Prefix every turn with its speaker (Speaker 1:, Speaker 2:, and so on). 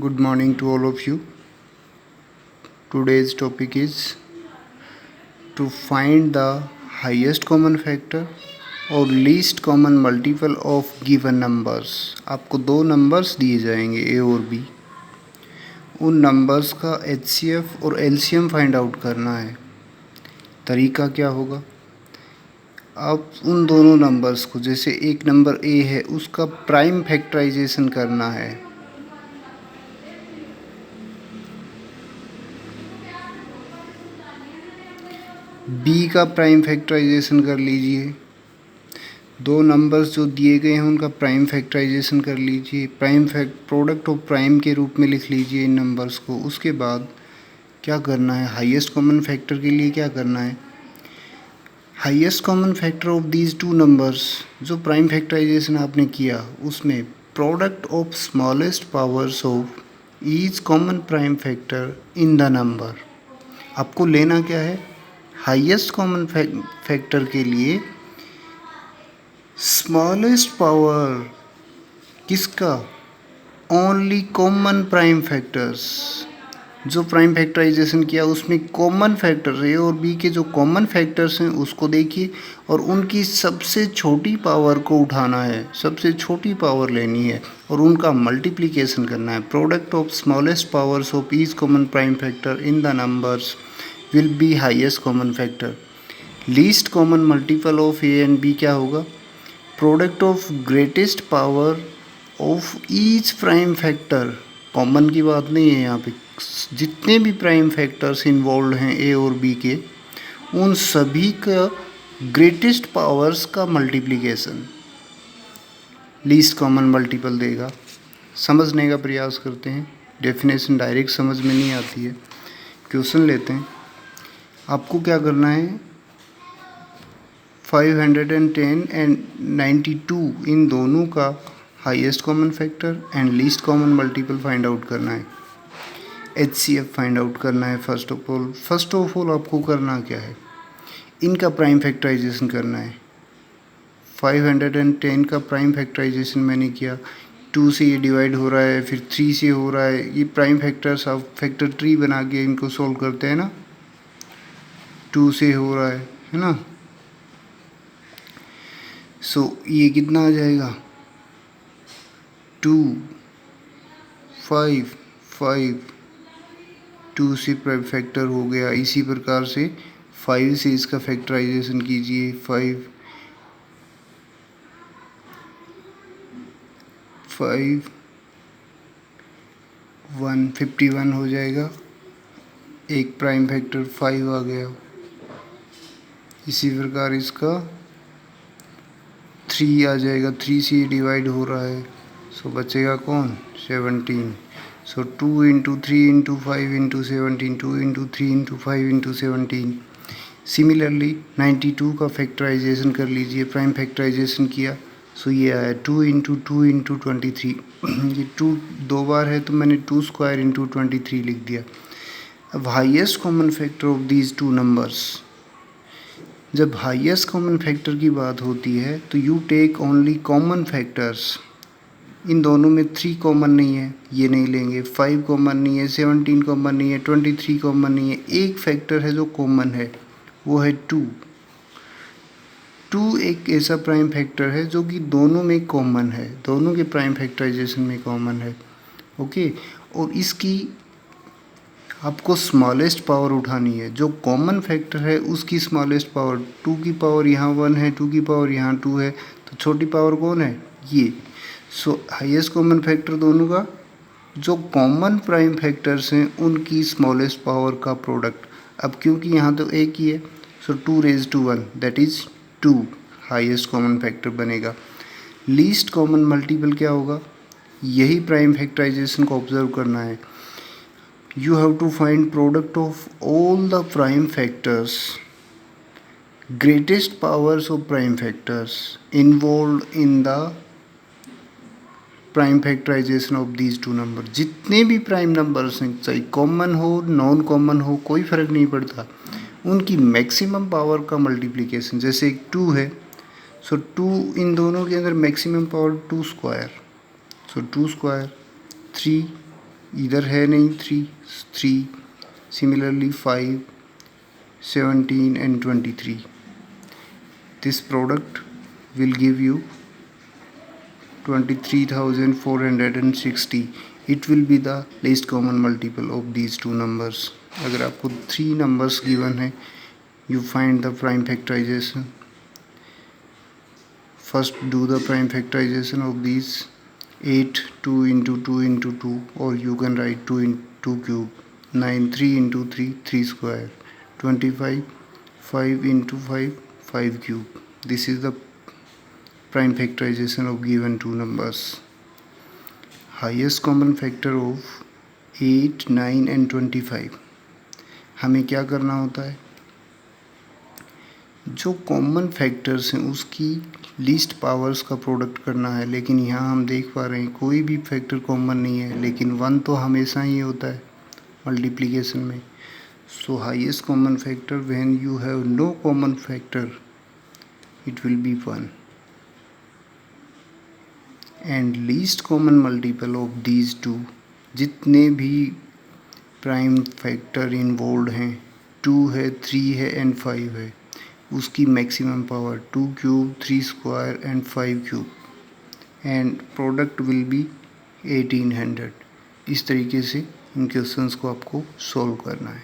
Speaker 1: Good morning to all of you. Today's topic is to find the highest common factor और least common multiple of given numbers. आपको दो numbers दिए जाएंगे ए और B. उन numbers का एचसीएफ और एलसीएम फाइंड आउट करना है। तरीका क्या होगा? आप उन दोनों नंबर्स को, जैसे एक नंबर ए है, उसका प्राइम फैक्टराइजेशन करना है। बी का प्राइम फैक्टराइजेशन कर लीजिए। दो नंबर्स जो दिए गए हैं उनका प्राइम फैक्टराइजेशन कर लीजिए। प्रोडक्ट ऑफ प्राइम के रूप में लिख लीजिए इन नंबर्स को। उसके बाद क्या करना है? हाईएस्ट कॉमन फैक्टर के लिए क्या करना है? Highest common factor of these two numbers, जो प्राइम फैक्टराइजेशन आपने किया उसमें product of smallest powers of each common prime factor in the number. आपको लेना क्या है? हाईएस्ट कॉमन फैक्टर के लिए स्मॉलेस्ट पावर किसका? Only common prime factors. जो प्राइम फैक्टराइजेशन किया उसमें कॉमन फैक्टर ए और बी के जो कॉमन फैक्टर्स हैं उसको देखिए और उनकी सबसे छोटी पावर को उठाना है, सबसे छोटी पावर लेनी है और उनका मल्टीप्लिकेशन करना है। Product of smallest powers of each common prime factor in the numbers will be highest common factor. Least common multiple of A and B क्या होगा? Product of greatest power of each prime factor. Common की बात नहीं है यहाँ पे, जितने भी प्राइम फैक्टर्स इन्वॉल्व हैं ए और बी के, उन सभी का ग्रेटेस्ट पावर्स का मल्टीप्लिकेशन लीस्ट कॉमन मल्टीपल देगा। समझने का प्रयास करते हैं। डेफिनेशन डायरेक्ट समझ में नहीं आती है, क्वेश्चन लेते हैं। आपको क्या करना है? 510 एंड 92 इन दोनों का highest common factor and least common multiple find out करना है। एचसीएफ फाइंड आउट करना है। फर्स्ट ऑफ ऑल आपको करना क्या है? इनका प्राइम फैक्टराइजेशन करना है। 510 का प्राइम फैक्टराइजेशन मैंने किया। 2 से ये डिवाइड हो रहा है, फिर 3 से हो रहा है। ये प्राइम फैक्टर्स आप फैक्टर ट्री बना के इनको सोल्व करते हैं ना। 2 से हो रहा है ना। सो ये कितना आ जाएगा? 2 5 5 2 से प्राइम फैक्टर हो गया। इसी प्रकार से 5 से इसका फैक्टराइजेशन कीजिए। 5 151 हो जाएगा। एक प्राइम फैक्टर 5 आ गया। इसी प्रकार इसका 3 आ जाएगा। 3 से डिवाइड हो रहा है, सो बचेगा कौन? 17। सो 2 into 3 into 5 into 17, 2 into 3 into 5 into 17। Similarly 92 का फैक्टराइजेशन कर लीजिए। प्राइम फैक्टराइजेशन किया, सो ये आया 2 इंटू 2 इंटू 23। ये 2 दो बार है तो मैंने 2 स्क्वायर इंटू 23 लिख दिया। अब highest common factor of these two numbers. जब हाईएस्ट कॉमन फैक्टर की बात होती है तो you take only common factors. इन दोनों में 3 कॉमन नहीं है, ये नहीं लेंगे। 5 कॉमन नहीं है, 17 कॉमन नहीं है, 23 कॉमन नहीं है। एक फैक्टर है जो कॉमन है, वो है 2। 2 एक ऐसा प्राइम फैक्टर है जो कि दोनों में कॉमन है, दोनों के प्राइम फैक्टराइजेशन में कॉमन है। ओके, और इसकी आपको स्मॉलेस्ट पावर उठानी है। जो कॉमन फैक्टर है उसकी स्मॉलेस्ट पावर, 2 की पावर यहाँ 1 है, 2 की पावर यहाँ 2 है, तो छोटी पावर कौन है? ये। सो हाईएस्ट कॉमन फैक्टर दोनों का, जो कॉमन प्राइम फैक्टर्स हैं उनकी स्मॉलेस्ट पावर का प्रोडक्ट। अब क्योंकि यहाँ तो एक ही है, so 2 raise to 1 that is 2 highest common factor बनेगा। लीस्ट कॉमन मल्टीपल क्या होगा? यही प्राइम फैक्टराइजेशन को ऑब्जर्व करना है। You have to find product of all the prime factors, greatest powers of prime factors involved in the prime factorization of these two numbers। जितने भी prime numbers हैं, चाहे कॉमन हो नॉन कॉमन हो, कोई फ़र्क नहीं पड़ता, उनकी मैक्सिमम पावर का मल्टीप्लिकेशन। जैसे एक 2 है, सो 2 इन दोनों के अंदर मैक्सिमम पावर 2 स्क्वायर, सो 2 स्क्वायर 3 इधर है नहीं 3, similarly 5, 17 and 23. This product will give you 23,460. It will be the least common multiple of these two numbers. अगर आपको 3 numbers given है, you find the prime factorization. First do the prime factorization of these 8 2 into 2 into 2, or you can write 2 into 2 cube, 9 3 into 3 3 square, 25 5 into 5 5 cube. This is the prime factorization of given two numbers. Highest common factor of 8 9 and 25. हमें क्या करना होता है, जो common factors हैं उसकी least powers का product करना है। लेकिन यहाँ हम देख पा रहे हैं कोई भी फैक्टर कॉमन नहीं है, लेकिन 1 तो हमेशा ही होता है मल्टीप्लिकेशन में। So highest common factor when you have no common factor it will be 1, and least common multiple of these two, जितने भी प्राइम फैक्टर इन्वॉल्व हैं, 2 है 3 है एंड 5 है, उसकी maximum power 2 cube 3 square and 5 cube, and product will be 1800। इस तरीके से इन क्वेश्चंस को आपको सॉल्व करना है।